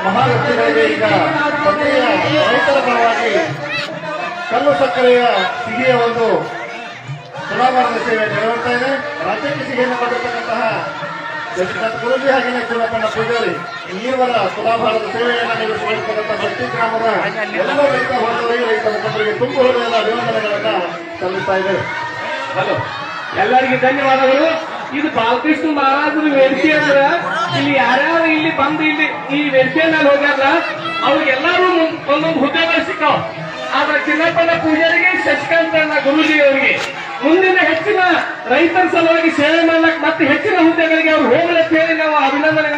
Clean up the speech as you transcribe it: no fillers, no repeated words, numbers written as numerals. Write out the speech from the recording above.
ಮಹಾವ್ಯಕ್ತಿಗಳಿಗೆ ಈಗ ತಂದೆಯ ರೈತರ ಪರವಾಗಿ ಕಲ್ಲು ಸಕ್ಕರೆಯ ಸಿಹಿಯ ಒಂದು ತುಲಾಭಾರದ ಸೇವೆ ನೆರವೇರ್ತಾ ಇದೆ. ರಾಜ್ಯಕ್ಕೆ ಸಿಹಿಯನ್ನು ಕೊಟ್ಟಿರ್ತಕ್ಕಂತಹ ಗುರುಜಿ ಹಾಗೆಯೇ ಚುನಪ್ಪಣ್ಣ ಪೂಜಾರಿ ಈವರ ತುಲಾಭಾರದ ಸೇವೆಯನ್ನು ನಿರ್ವಹಿಸಿಕೊಳ್ಳತಕ್ಕಂಥ ಭಕ್ತಿ ಗ್ರಾಮದ ಎಲ್ಲ ರೈತ ಹೊರದವರಿಗೆ ರೈತ ಮುಖಂಡರಿಗೆ ತುಂಬ ಹೃದಯದ ಅಭಿನಂದನೆಗಳನ್ನ ಸಲ್ಲಿಸ್ತಾ ಇದ್ದೇವೆ. ಹಲೋ, ಎಲ್ಲರಿಗೆ ಧನ್ಯವಾದಗಳು. ಇದು ಬಾಲಕೃಷ್ಣ ಮಹಾರಾಜರ ವೇದಿಕೆ ಅಂದ್ರ ಇಲ್ಲಿ ಯಾರ್ಯಾರು ಇಲ್ಲಿ ಬಂದು ಇಲ್ಲಿ ಈ ವೇದಿಕೆ ಮೇಲೆ ಹೋಗ್ಯಾರ ಅವ್ರಿಗೆಲ್ಲರೂ ಒಂದೊಂದು ಹುದ್ದೆಗಳು ಸಿಕ್ಕಾವ. ಆದ್ರೆ ಚಿನ್ನಪ್ಪಣ್ಣ ಪೂಜಾರಿಗೆ, ಶಶಿಕಾಂತ್ ಗುರುಜಿ ಅವರಿಗೆ ಮುಂದಿನ ಹೆಚ್ಚಿನ ರೈತರ ಸಲುವಾಗಿ ಸೇವೆ ಮಾಡ್ಲಕ್ ಮತ್ತೆ ಹೆಚ್ಚಿನ ಹುದ್ದೆಗಳಿಗೆ ಅವ್ರು ಹೋಗ್ಲಂತ ಹೇಳಿ ನಾವು ಅಭಿನಂದನೆ